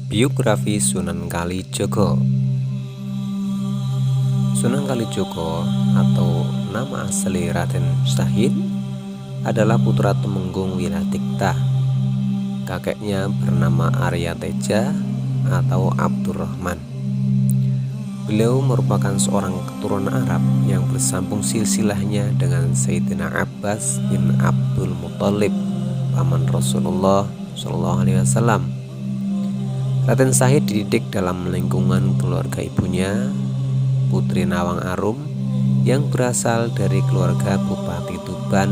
Biografi Sunan Kalijaga. Sunan Kalijaga atau nama asli Raden Syahid adalah putra Temenggung Wiradigta. Kakeknya bernama Arya Teja atau Abdurrahman. Beliau merupakan seorang keturunan Arab yang bersambung silsilahnya dengan Sayyidina Abbas bin Abdul Muthalib, paman Rasulullah SAW. Raden Syahid dididik dalam lingkungan keluarga ibunya, Putri Nawang Arum, yang berasal dari keluarga Bupati Tuban.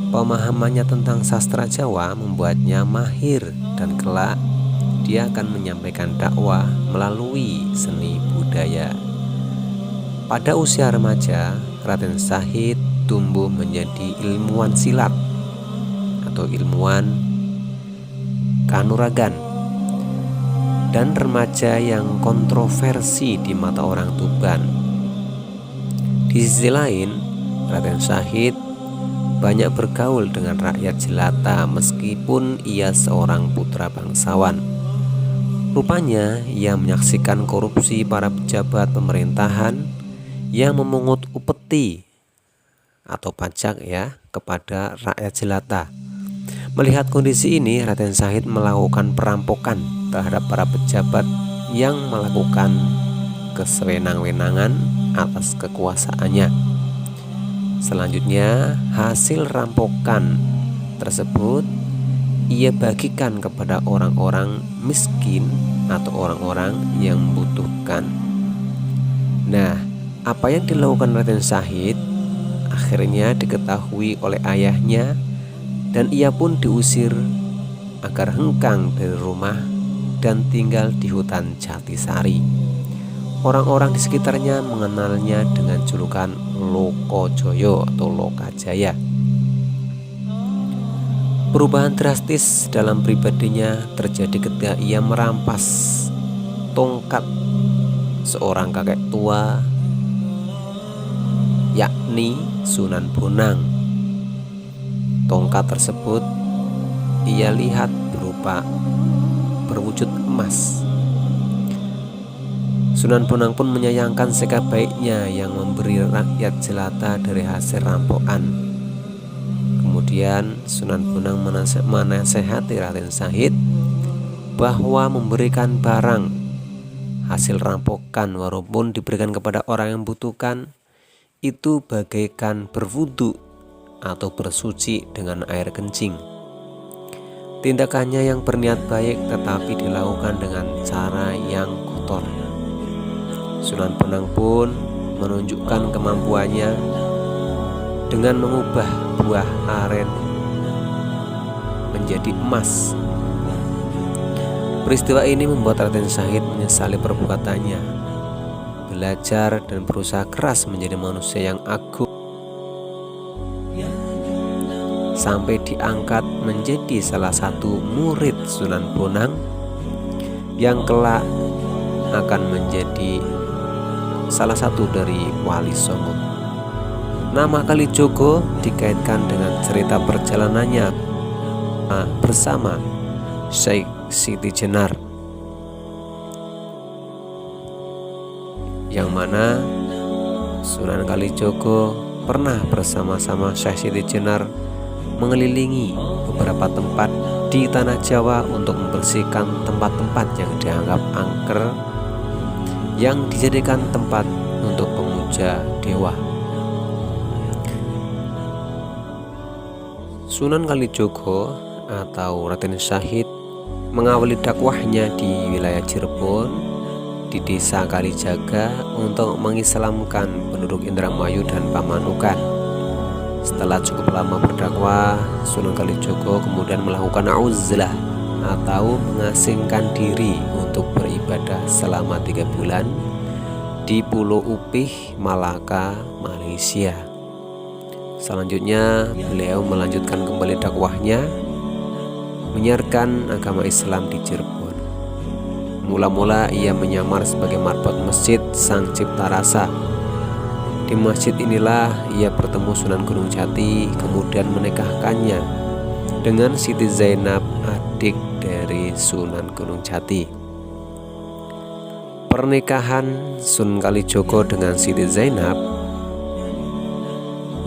Pemahamannya tentang sastra Jawa membuatnya mahir dan kelak dia akan menyampaikan dakwah melalui seni budaya. Pada usia remaja, Raden Syahid tumbuh menjadi ilmuwan silat atau ilmuwan kanuragan dan remaja yang kontroversi di mata orang Tuban. Di sisi lain, Raden Syahid banyak bergaul dengan rakyat jelata meskipun ia seorang putra bangsawan. Rupanya ia menyaksikan korupsi para pejabat pemerintahan yang memungut upeti atau pajak kepada rakyat jelata. Melihat kondisi ini, Raden Syahid melakukan perampokan terhadap para pejabat yang melakukan kesewenang-wenangan atas kekuasaannya. Selanjutnya, hasil rampokan tersebut ia bagikan kepada orang-orang miskin atau orang-orang yang membutuhkan. Nah, apa yang dilakukan Raden Syahid akhirnya diketahui oleh ayahnya dan ia pun diusir agar hengkang dari rumah dan tinggal di hutan Jatisari. Orang-orang di sekitarnya mengenalnya dengan julukan Lokojoyo atau Lokajaya. Perubahan drastis dalam pribadinya terjadi ketika ia merampas tongkat seorang kakek tua, yakni Sunan Bonang. Tongkat tersebut ia lihat berwujud emas. Sunan Bonang pun menyayangkan sikap baiknya yang memberi rakyat jelata dari hasil rampokan. Kemudian Sunan Bonang menasehati Raden Syahid bahwa memberikan barang hasil rampokan walaupun diberikan kepada orang yang membutuhkan itu bagaikan berwudu atau bersuci dengan air kencing. Tindakannya yang berniat baik tetapi dilakukan dengan cara yang kotor. Sunan Bonang pun menunjukkan kemampuannya dengan mengubah buah aren menjadi emas. Peristiwa ini membuat Raden Syahid menyesali perbuatannya, belajar dan berusaha keras menjadi manusia yang agung, sampai diangkat menjadi salah satu murid Sunan Bonang yang kelak akan menjadi salah satu dari Wali Songo. Nama Kalijaga dikaitkan dengan cerita perjalanannya bersama Syekh Siti Jenar, yang mana Sunan Kalijaga pernah bersama-sama Syekh Siti Jenar mengelilingi beberapa tempat di tanah Jawa untuk membersihkan tempat-tempat yang dianggap angker yang dijadikan tempat untuk pemuja dewa. Sunan Kalijaga atau Raden Syahid mengawali dakwahnya di wilayah Cirebon di desa Kalijaga untuk mengislamkan penduduk Indramayu dan Pamanukan. Setelah cukup lama berdakwah, Sunan Kalijaga kemudian melakukan uzlah atau mengasingkan diri untuk beribadah selama 3 bulan di Pulau Upih, Malaka, Malaysia. Selanjutnya beliau melanjutkan kembali dakwahnya menyiarkan agama Islam di Cirebon. Mula-mula ia menyamar sebagai marbot masjid Sang Cipta Rasa. Di masjid inilah ia bertemu Sunan Gunung Jati, kemudian menikahkannya dengan Siti Zainab adik dari Sunan Gunung Jati. Pernikahan Sunan Kalijogo dengan Siti Zainab,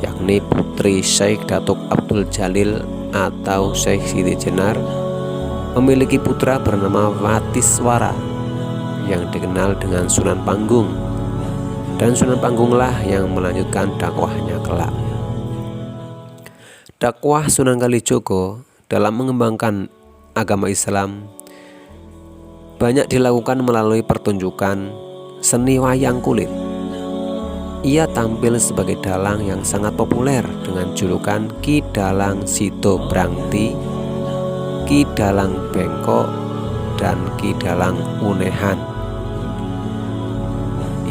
yakni putri Syekh Datuk Abdul Jalil atau Syekh Siti Jenar, memiliki putra bernama Watiswara yang dikenal dengan Sunan Panggung, dan Sunan Panggunglah yang melanjutkan dakwahnya kelak. Dakwah Sunan Kalijogo dalam mengembangkan agama Islam banyak dilakukan melalui pertunjukan seni wayang kulit. Ia tampil sebagai dalang yang sangat populer dengan julukan Ki Dalang Sito Brangti, Ki Dalang Bengkok, dan Ki Dalang Unehan.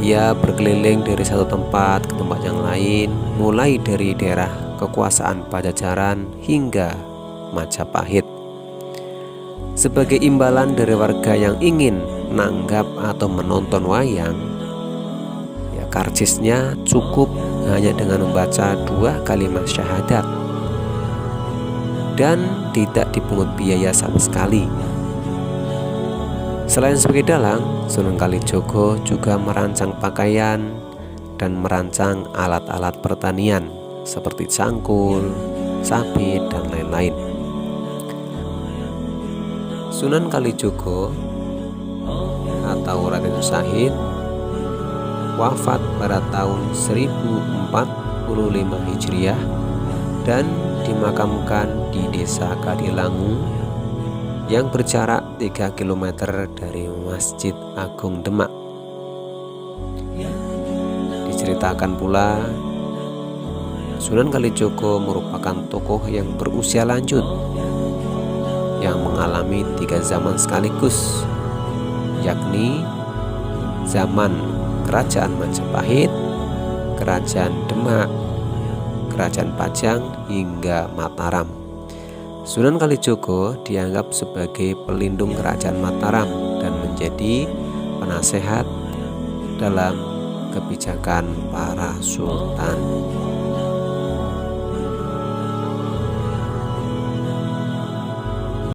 Ia berkeliling dari satu tempat ke tempat yang lain, mulai dari daerah kekuasaan Pajajaran hingga Majapahit. Sebagai imbalan dari warga yang ingin nanggap atau menonton wayang, ya karcisnya cukup hanya dengan membaca 2 kalimat syahadat dan tidak dipungut biaya sama sekali. Selain sebagai dalang, Sunan Kalijogo juga merancang pakaian dan merancang alat-alat pertanian seperti cangkul, sabit, dan lain-lain. Sunan Kalijogo atau Raden Syahid wafat pada tahun 1045 Hijriah dan dimakamkan di Desa Kadilangu yang berjarak 3 km dari Masjid Agung Demak. Diceritakan pula Sunan Kalijogo merupakan tokoh yang berusia lanjut yang mengalami 3 zaman sekaligus, yakni zaman Kerajaan Majapahit, Kerajaan Demak, Kerajaan Pajang, hingga Mataram. Sunan Kalijogo dianggap sebagai pelindung Kerajaan Mataram dan menjadi penasehat dalam kebijakan para sultan.